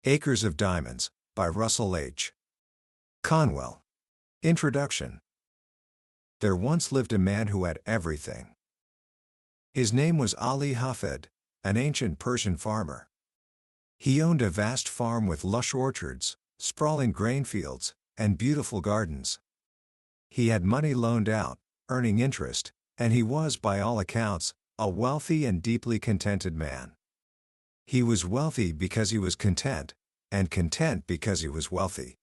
Acres of Diamonds, by Russell H. Conwell. Introduction. There once lived a man who had everything. His name was Ali Hafed, an ancient Persian farmer. He owned a vast farm with lush orchards, sprawling grain fields, and beautiful gardens. He had money loaned out, earning interest, and he was, by all accounts, a wealthy and deeply contented man. He was wealthy because he was content, and content because he was wealthy.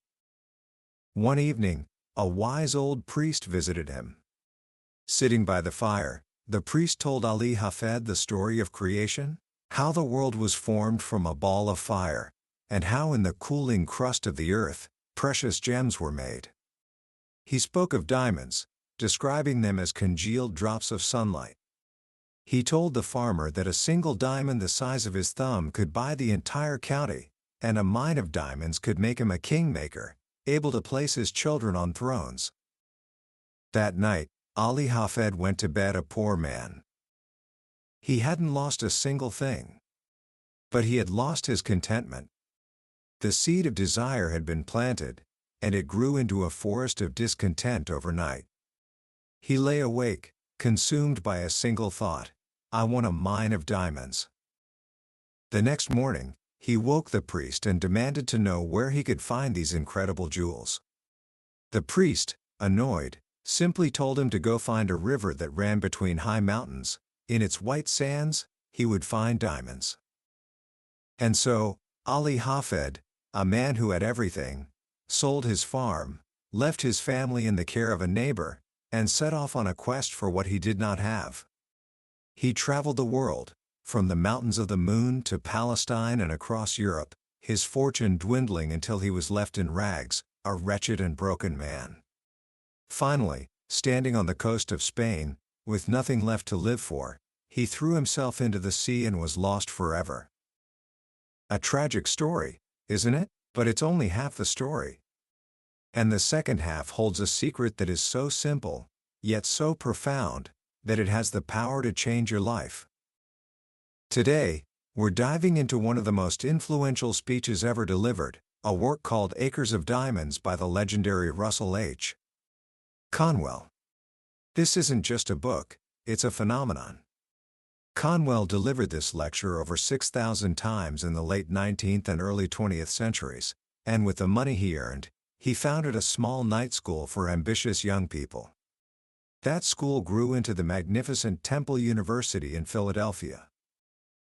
One evening, a wise old priest visited him. Sitting by the fire, the priest told Ali Hafed the story of creation, how the world was formed from a ball of fire, and how in the cooling crust of the earth, precious gems were made. He spoke of diamonds, describing them as congealed drops of sunlight. He told the farmer that a single diamond the size of his thumb could buy the entire county, and a mine of diamonds could make him a kingmaker, able to place his children on thrones. That night, Ali Hafed went to bed a poor man. He hadn't lost a single thing. But he had lost his contentment. The seed of desire had been planted, and it grew into a forest of discontent overnight. He lay awake, consumed by a single thought: I want a mine of diamonds. The next morning, he woke the priest and demanded to know where he could find these incredible jewels. The priest, annoyed, simply told him to go find a river that ran between high mountains. In its white sands, he would find diamonds. And so, Ali Hafed, a man who had everything, sold his farm, left his family in the care of a neighbor, and set off on a quest for what he did not have. He traveled the world, from the mountains of the moon to Palestine and across Europe, his fortune dwindling until he was left in rags, a wretched and broken man. Finally, standing on the coast of Spain, with nothing left to live for, he threw himself into the sea and was lost forever. A tragic story, isn't it? But it's only half the story. And the second half holds a secret that is so simple, yet so profound, that it has the power to change your life. Today, we're diving into one of the most influential speeches ever delivered, a work called Acres of Diamonds by the legendary Russell H. Conwell. This isn't just a book, it's a phenomenon. Conwell delivered this lecture over 6,000 times in the late 19th and early 20th centuries, and with the money he earned, he founded a small night school for ambitious young people. That school grew into the magnificent Temple University in Philadelphia.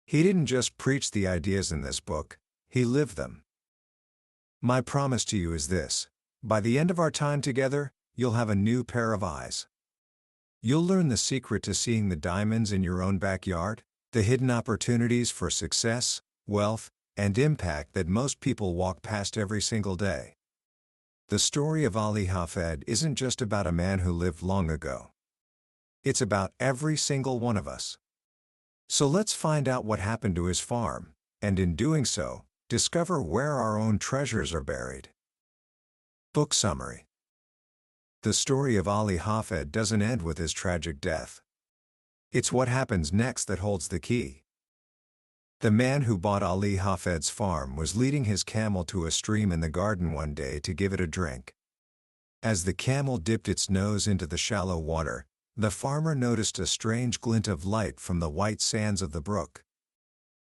He didn't just preach the ideas in this book, he lived them. My promise to you is this: by the end of our time together, you'll have a new pair of eyes. You'll learn the secret to seeing the diamonds in your own backyard, the hidden opportunities for success, wealth, and impact that most people walk past every single day. The story of Ali Hafed isn't just about a man who lived long ago. It's about every single one of us. So let's find out what happened to his farm, and in doing so, discover where our own treasures are buried. Book summary. The story of Ali Hafed doesn't end with his tragic death. It's what happens next that holds the key. The man who bought Ali Hafed's farm was leading his camel to a stream in the garden one day to give it a drink. As the camel dipped its nose into the shallow water, the farmer noticed a strange glint of light from the white sands of the brook.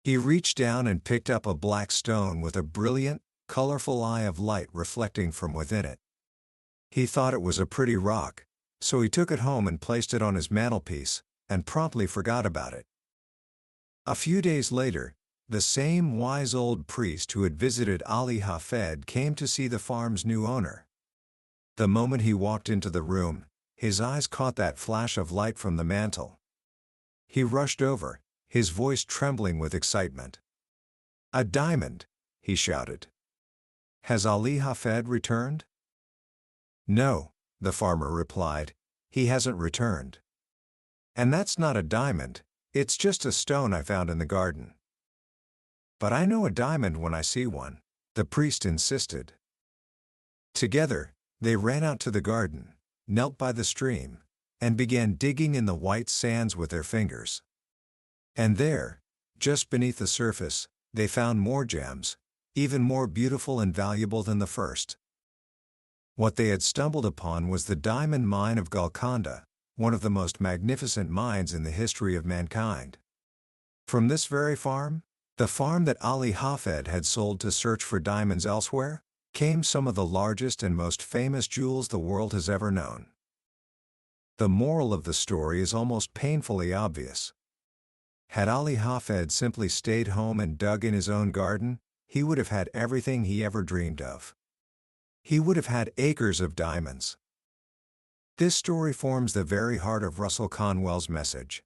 He reached down and picked up a black stone with a brilliant, colorful eye of light reflecting from within it. He thought it was a pretty rock, so he took it home and placed it on his mantelpiece, and promptly forgot about it. A few days later, the same wise old priest who had visited Ali Hafed came to see the farm's new owner. The moment he walked into the room, his eyes caught that flash of light from the mantel. He rushed over, his voice trembling with excitement. "A diamond!" he shouted. "Has Ali Hafed returned?" "No," the farmer replied, "he hasn't returned. And that's not a diamond, it's just a stone I found in the garden." "But I know a diamond when I see one," the priest insisted. Together, they ran out to the garden, knelt by the stream, and began digging in the white sands with their fingers. And there, just beneath the surface, they found more gems, even more beautiful and valuable than the first. What they had stumbled upon was the diamond mine of Golconda, one of the most magnificent mines in the history of mankind. From this very farm, the farm that Ali Hafed had sold to search for diamonds elsewhere, came some of the largest and most famous jewels the world has ever known. The moral of the story is almost painfully obvious. Had Ali Hafed simply stayed home and dug in his own garden, he would have had everything he ever dreamed of. He would have had acres of diamonds. This story forms the very heart of Russell Conwell's message.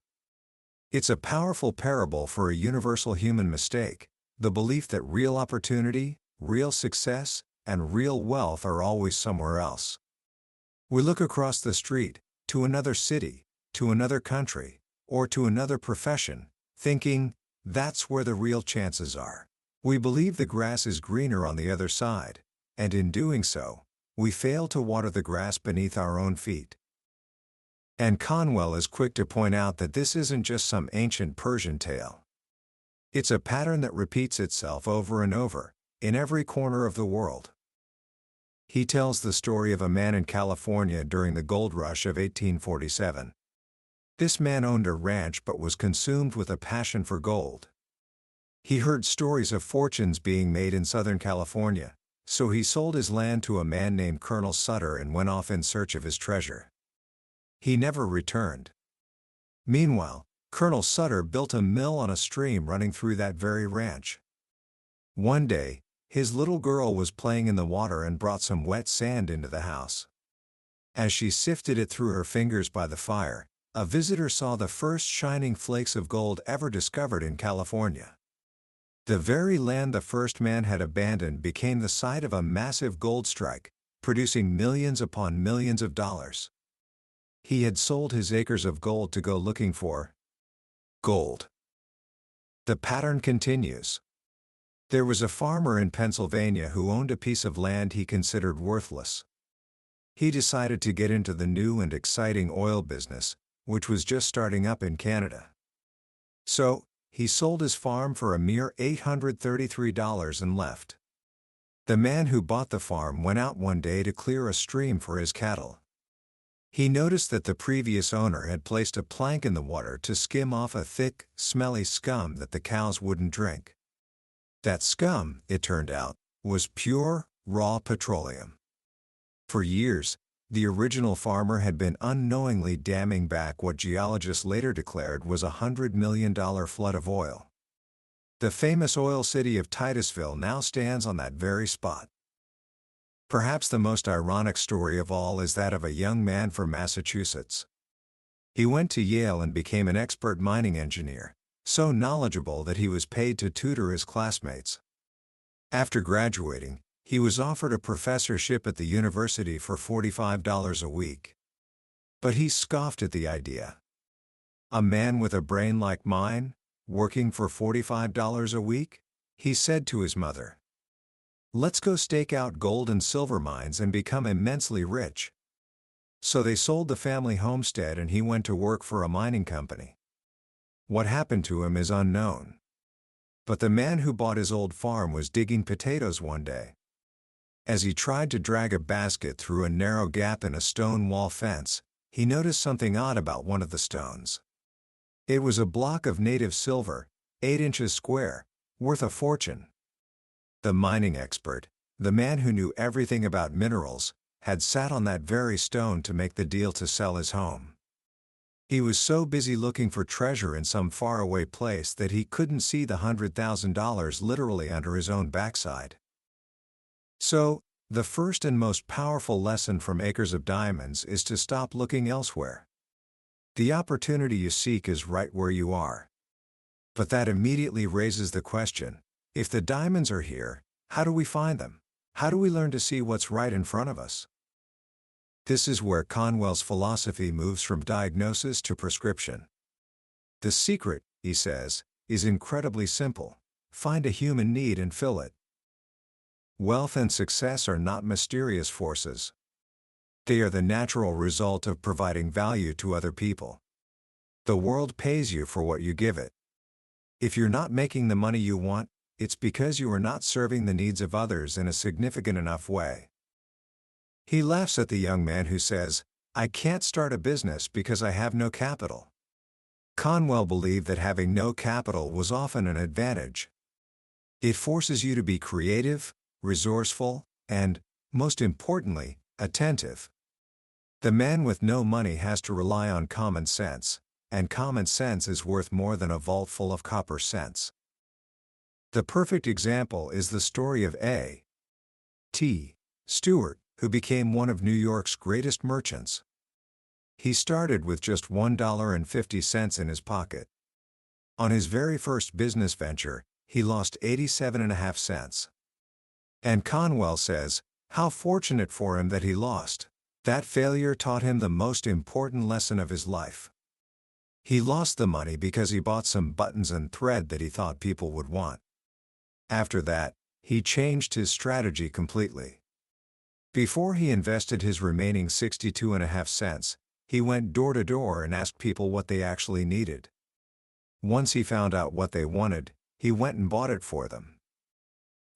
It's a powerful parable for a universal human mistake, the belief that real opportunity, real success, and real wealth are always somewhere else. We look across the street, to another city, to another country, or to another profession, thinking, that's where the real chances are. We believe the grass is greener on the other side, and in doing so, we fail to water the grass beneath our own feet. And Conwell is quick to point out that this isn't just some ancient Persian tale. It's a pattern that repeats itself over and over, in every corner of the world. He tells the story of a man in California during the gold rush of 1847. This man owned a ranch but was consumed with a passion for gold. He heard stories of fortunes being made in Southern California, so he sold his land to a man named Colonel Sutter and went off in search of his treasure. He never returned. Meanwhile, Colonel Sutter built a mill on a stream running through that very ranch. One day, his little girl was playing in the water and brought some wet sand into the house. As she sifted it through her fingers by the fire, a visitor saw the first shining flakes of gold ever discovered in California. The very land the first man had abandoned became the site of a massive gold strike, producing millions upon millions of dollars. He had sold his acres of gold to go looking for gold. The pattern continues. There was a farmer in Pennsylvania who owned a piece of land he considered worthless. He decided to get into the new and exciting oil business, which was just starting up in Canada. So, he sold his farm for a mere $833 and left. The man who bought the farm went out one day to clear a stream for his cattle. He noticed that the previous owner had placed a plank in the water to skim off a thick, smelly scum that the cows wouldn't drink. That scum, it turned out, was pure, raw petroleum. For years, the original farmer had been unknowingly damming back what geologists later declared was a $100 million flood of oil. The famous oil city of Titusville now stands on that very spot. Perhaps the most ironic story of all is that of a young man from Massachusetts. He went to Yale and became an expert mining engineer, so knowledgeable that he was paid to tutor his classmates. After graduating, he was offered a professorship at the university for $45 a week. But he scoffed at the idea. A man with a brain like mine, working for $45 a week? He said to his mother. Let's go stake out gold and silver mines and become immensely rich. So they sold the family homestead and he went to work for a mining company. What happened to him is unknown. But the man who bought his old farm was digging potatoes one day. As he tried to drag a basket through a narrow gap in a stone wall fence, he noticed something odd about one of the stones. It was a block of native silver, 8 inches square, worth a fortune. The mining expert, the man who knew everything about minerals, had sat on that very stone to make the deal to sell his home. He was so busy looking for treasure in some faraway place that he couldn't see the $100,000 literally under his own backside. So, the first and most powerful lesson from Acres of Diamonds is to stop looking elsewhere. The opportunity you seek is right where you are. But that immediately raises the question, if the diamonds are here, how do we find them? How do we learn to see what's right in front of us? This is where Conwell's philosophy moves from diagnosis to prescription. The secret, he says, is incredibly simple. Find a human need and fill it. Wealth and success are not mysterious forces. They are the natural result of providing value to other people. The world pays you for what you give it. If you're not making the money you want, it's because you are not serving the needs of others in a significant enough way. He laughs at the young man who says, "I can't start a business because I have no capital." Conwell believed that having no capital was often an advantage. It forces you to be creative, resourceful, and, most importantly, attentive. The man with no money has to rely on common sense, and common sense is worth more than a vault full of copper cents. The perfect example is the story of A.T. Stewart, who became one of New York's greatest merchants. He started with just $1.50 in his pocket. On his very first business venture, he lost 87.5 cents. And Conwell says, how fortunate for him that he lost. That failure taught him the most important lesson of his life. He lost the money because he bought some buttons and thread that he thought people would want. After that, he changed his strategy completely. Before he invested his remaining 62.5 cents, he went door to door and asked people what they actually needed. Once he found out what they wanted, he went and bought it for them.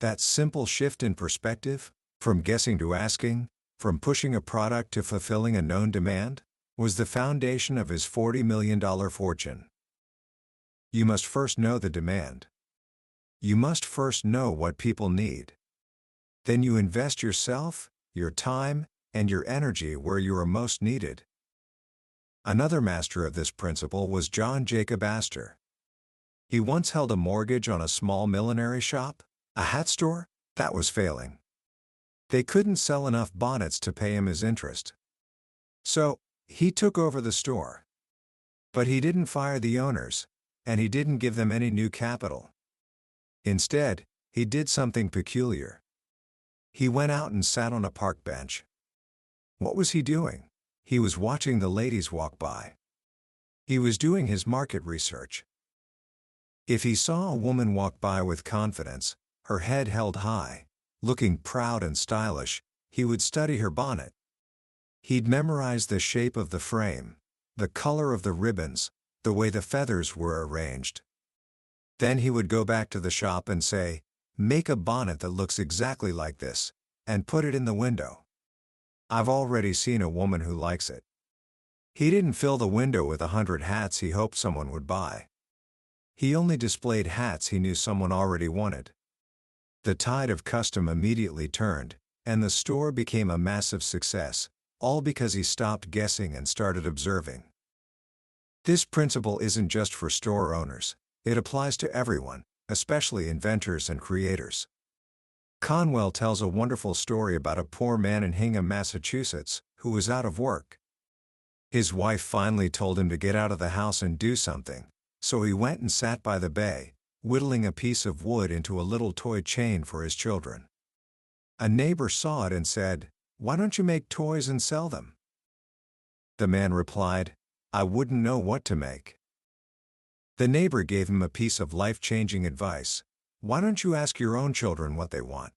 That simple shift in perspective, from guessing to asking, from pushing a product to fulfilling a known demand, was the foundation of his $40 million fortune. You must first know the demand. You must first know what people need. Then you invest yourself, your time, and your energy where you are most needed. Another master of this principle was John Jacob Astor. He once held a mortgage on a small millinery shop, a hat store, that was failing. They couldn't sell enough bonnets to pay him his interest. So, he took over the store. But he didn't fire the owners, and he didn't give them any new capital. Instead, he did something peculiar. He went out and sat on a park bench. What was he doing? He was watching the ladies walk by. He was doing his market research. If he saw a woman walk by with confidence, her head held high, looking proud and stylish, he would study her bonnet. He'd memorize the shape of the frame, the color of the ribbons, the way the feathers were arranged. Then he would go back to the shop and say, "Make a bonnet that looks exactly like this, and put it in the window. I've already seen a woman who likes it." He didn't fill the window with 100 hats he hoped someone would buy. He only displayed hats he knew someone already wanted. The tide of custom immediately turned, and the store became a massive success, all because he stopped guessing and started observing. This principle isn't just for store owners, it applies to everyone, especially inventors and creators. Conwell tells a wonderful story about a poor man in Hingham, Massachusetts, who was out of work. His wife finally told him to get out of the house and do something, so he went and sat by the bay, whittling a piece of wood into a little toy chain for his children. A neighbor saw it and said, "Why don't you make toys and sell them?" The man replied, "I wouldn't know what to make." The neighbor gave him a piece of life-changing advice: "Why don't you ask your own children what they want?"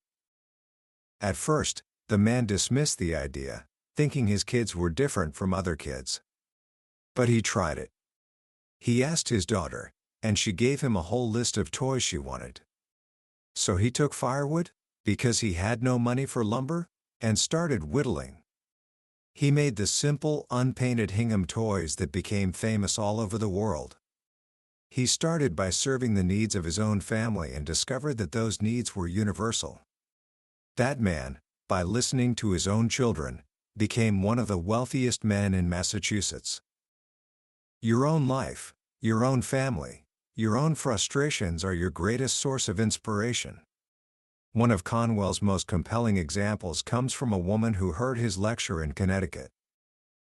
At first, the man dismissed the idea, thinking his kids were different from other kids. But he tried it. He asked his daughter, and she gave him a whole list of toys she wanted. So he took firewood, because he had no money for lumber, and started whittling. He made the simple, unpainted Hingham toys that became famous all over the world. He started by serving the needs of his own family and discovered that those needs were universal. That man, by listening to his own children, became one of the wealthiest men in Massachusetts. Your own life, your own family, your own frustrations are your greatest source of inspiration. One of Conwell's most compelling examples comes from a woman who heard his lecture in Connecticut.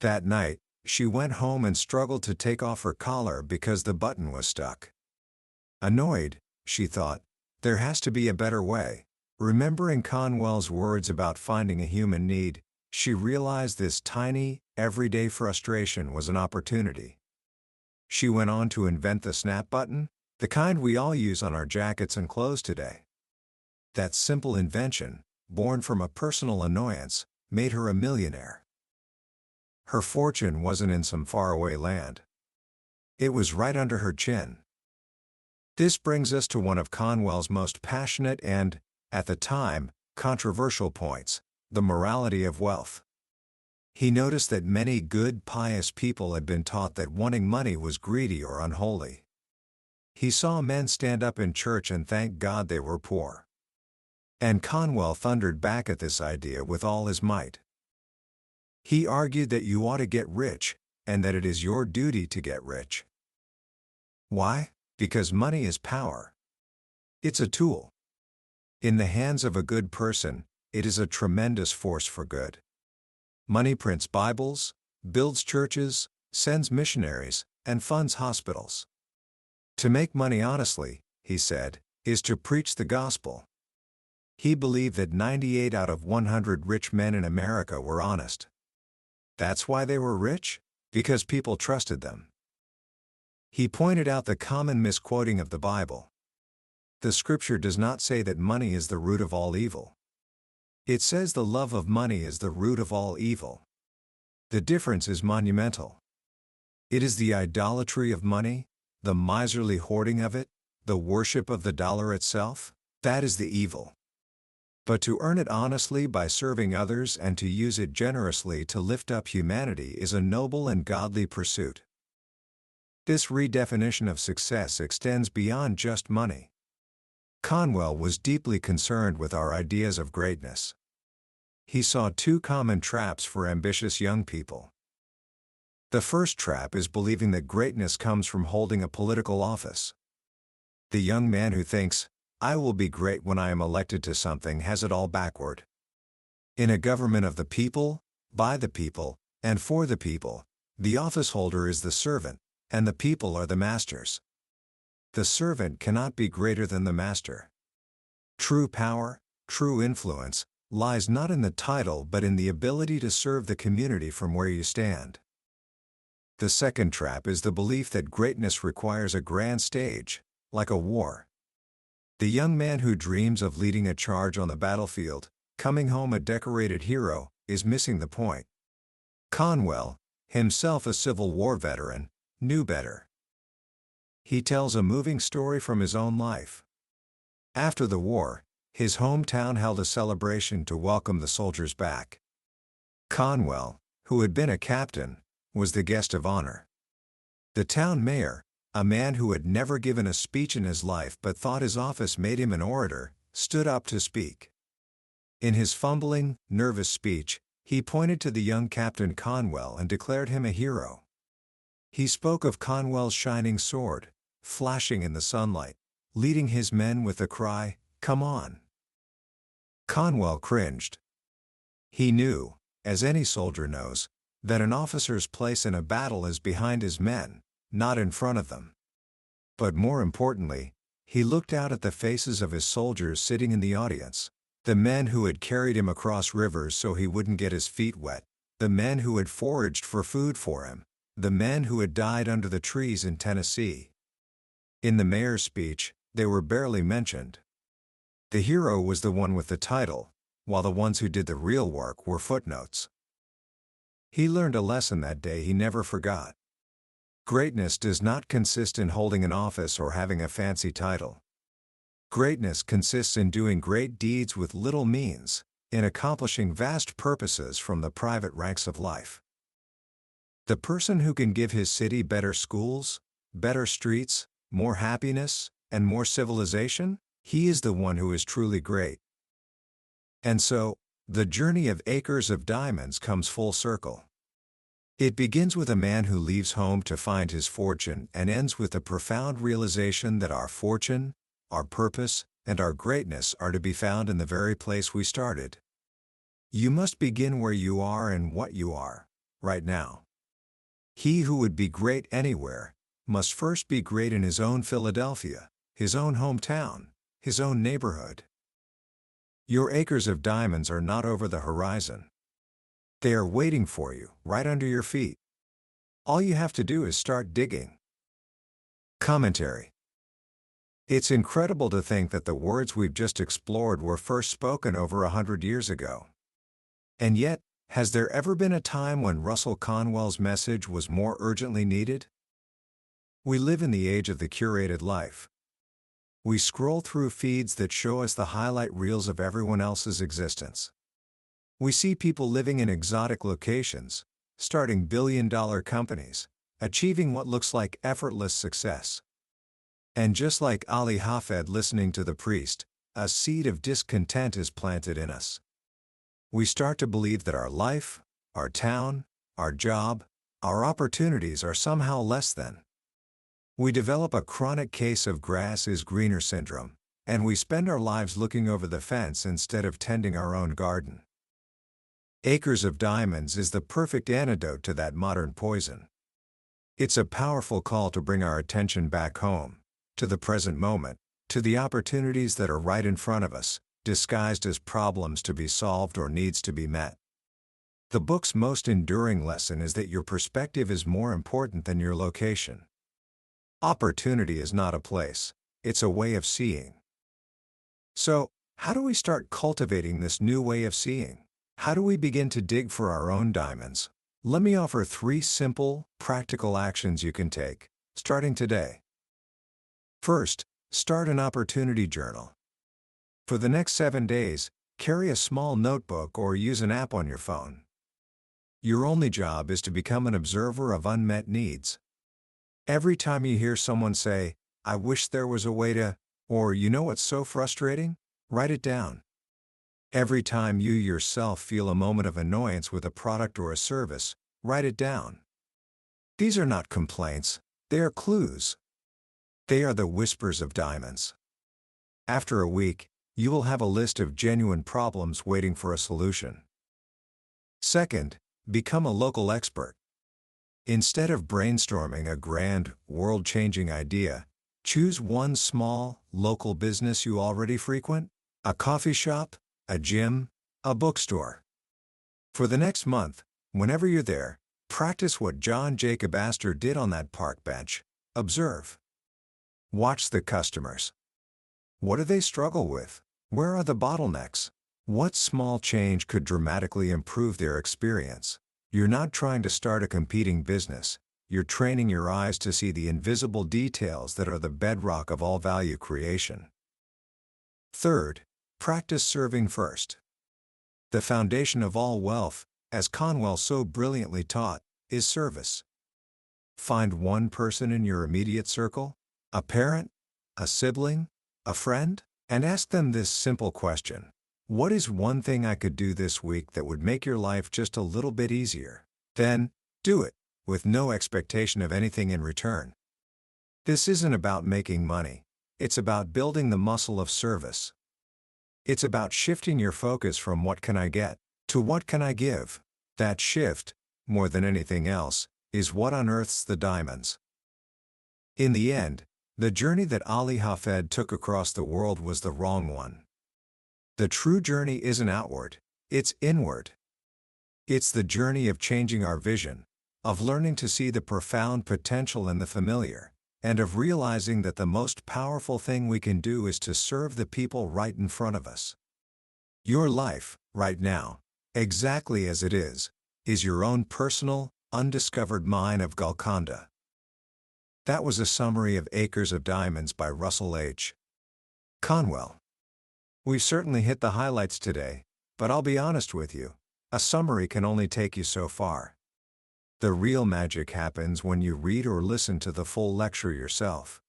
That night, she went home and struggled to take off her collar because the button was stuck. Annoyed, she thought, there has to be a better way. Remembering Conwell's words about finding a human need, she realized this tiny, everyday frustration was an opportunity. She went on to invent the snap button, the kind we all use on our jackets and clothes today. That simple invention, born from a personal annoyance, made her a millionaire. Her fortune wasn't in some faraway land. It was right under her chin. This brings us to one of Conwell's most passionate and, at the time, controversial points: the morality of wealth. He noticed that many good, pious people had been taught that wanting money was greedy or unholy. He saw men stand up in church and thank God they were poor. And Conwell thundered back at this idea with all his might. He argued that you ought to get rich, and that it is your duty to get rich. Why? Because money is power. It's a tool. In the hands of a good person, it is a tremendous force for good. Money prints Bibles, builds churches, sends missionaries, and funds hospitals. To make money honestly, he said, is to preach the gospel. He believed that 98 out of 100 rich men in America were honest. That's why they were rich? Because people trusted them. He pointed out the common misquoting of the Bible. The scripture does not say that money is the root of all evil. It says the love of money is the root of all evil. The difference is monumental. It is the idolatry of money, the miserly hoarding of it, the worship of the dollar itself, that is the evil. But to earn it honestly by serving others and to use it generously to lift up humanity is a noble and godly pursuit. This redefinition of success extends beyond just money. Conwell was deeply concerned with our ideas of greatness. He saw two common traps for ambitious young people. The first trap is believing that greatness comes from holding a political office. The young man who thinks, "I will be great when I am elected to something," has it all backward. In a government of the people, by the people, and for the people, the office holder is the servant, and the people are the masters. The servant cannot be greater than the master. True power, true influence, lies not in the title but in the ability to serve the community from where you stand. The second trap is the belief that greatness requires a grand stage, like a war. The young man who dreams of leading a charge on the battlefield, coming home a decorated hero, is missing the point. Conwell, himself a Civil War veteran, knew better. He tells a moving story from his own life. After the war, his hometown held a celebration to welcome the soldiers back. Conwell, who had been a captain, was the guest of honor. The town mayor, a man who had never given a speech in his life but thought his office made him an orator, stood up to speak. In his fumbling, nervous speech, he pointed to the young Captain Conwell and declared him a hero. He spoke of Conwell's shining sword, flashing in the sunlight, leading his men with the cry, "Come on!" Conwell cringed. He knew, as any soldier knows, that an officer's place in a battle is behind his men, not in front of them. But more importantly, he looked out at the faces of his soldiers sitting in the audience, the men who had carried him across rivers so he wouldn't get his feet wet, the men who had foraged for food for him, the men who had died under the trees in Tennessee. In the mayor's speech, they were barely mentioned. The hero was the one with the title, while the ones who did the real work were footnotes. He learned a lesson that day he never forgot. Greatness does not consist in holding an office or having a fancy title. Greatness consists in doing great deeds with little means, in accomplishing vast purposes from the private ranks of life. The person who can give his city better schools, better streets, more happiness, and more civilization, he is the one who is truly great. And so, the journey of Acres of Diamonds comes full circle. It begins with a man who leaves home to find his fortune and ends with the profound realization that our fortune, our purpose, and our greatness are to be found in the very place we started. You must begin where you are and what you are, right now. He who would be great anywhere, must first be great in his own Philadelphia, his own hometown, his own neighborhood. Your acres of diamonds are not over the horizon. They are waiting for you, right under your feet. All you have to do is start digging. Commentary. It's incredible to think that the words we've just explored were first spoken over 100 years ago. And yet, has there ever been a time when Russell Conwell's message was more urgently needed? We live in the age of the curated life. We scroll through feeds that show us the highlight reels of everyone else's existence. We see people living in exotic locations, starting billion-dollar companies, achieving what looks like effortless success. And just like Ali Hafed listening to the priest, a seed of discontent is planted in us. We start to believe that our life, our town, our job, our opportunities are somehow less than. We develop a chronic case of grass is greener syndrome, and we spend our lives looking over the fence instead of tending our own garden. Acres of Diamonds is the perfect antidote to that modern poison. It's a powerful call to bring our attention back home, to the present moment, to the opportunities that are right in front of us, disguised as problems to be solved or needs to be met. The book's most enduring lesson is that your perspective is more important than your location. Opportunity is not a place, it's a way of seeing. So, how do we start cultivating this new way of seeing? How do we begin to dig for our own diamonds? Let me offer 3 simple, practical actions you can take, starting today. First, start an opportunity journal. For the next 7 days, carry a small notebook or use an app on your phone. Your only job is to become an observer of unmet needs. Every time you hear someone say, "I wish there was a way to," or "you know what's so frustrating," write it down. Every time you yourself feel a moment of annoyance with a product or a service, write it down. These are not complaints, they are clues. They are the whispers of diamonds. After a week, you will have a list of genuine problems waiting for a solution. Second, become a local expert. Instead of brainstorming a grand, world-changing idea, choose one small, local business you already frequent, a coffee shop, a gym, a bookstore. For the next month, whenever you're there, practice what John Jacob Astor did on that park bench. Observe. Watch the customers. What do they struggle with? Where are the bottlenecks? What small change could dramatically improve their experience? You're not trying to start a competing business, you're training your eyes to see the invisible details that are the bedrock of all value creation. Third, practice serving first. The foundation of all wealth, as Conwell so brilliantly taught, is service. Find one person in your immediate circle, a parent, a sibling, a friend, and ask them this simple question. What is one thing I could do this week that would make your life just a little bit easier? Then, do it, with no expectation of anything in return. This isn't about making money, it's about building the muscle of service. It's about shifting your focus from what can I get, to what can I give. That shift, more than anything else, is what unearths the diamonds. In the end, the journey that Ali Hafed took across the world was the wrong one. The true journey isn't outward, it's inward. It's the journey of changing our vision, of learning to see the profound potential in the familiar, and of realizing that the most powerful thing we can do is to serve the people right in front of us. Your life, right now, exactly as it is your own personal, undiscovered mine of Golconda. That was a summary of Acres of Diamonds by Russell H. Conwell. We've certainly hit the highlights today, but I'll be honest with you, a summary can only take you so far. The real magic happens when you read or listen to the full lecture yourself.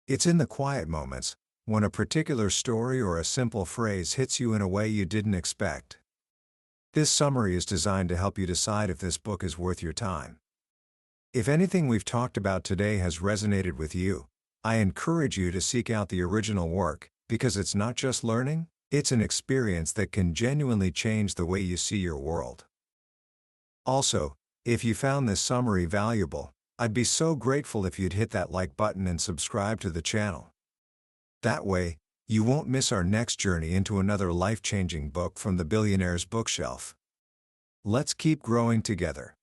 It's in the quiet moments, when a particular story or a simple phrase hits you in a way you didn't expect. This summary is designed to help you decide if this book is worth your time. If anything we've talked about today has resonated with you, I encourage you to seek out the original work, because it's not just learning, it's an experience that can genuinely change the way you see your world. Also, if you found this summary valuable, I'd be so grateful if you'd hit that like button and subscribe to the channel. That way, you won't miss our next journey into another life-changing book from the billionaire's bookshelf. Let's keep growing together.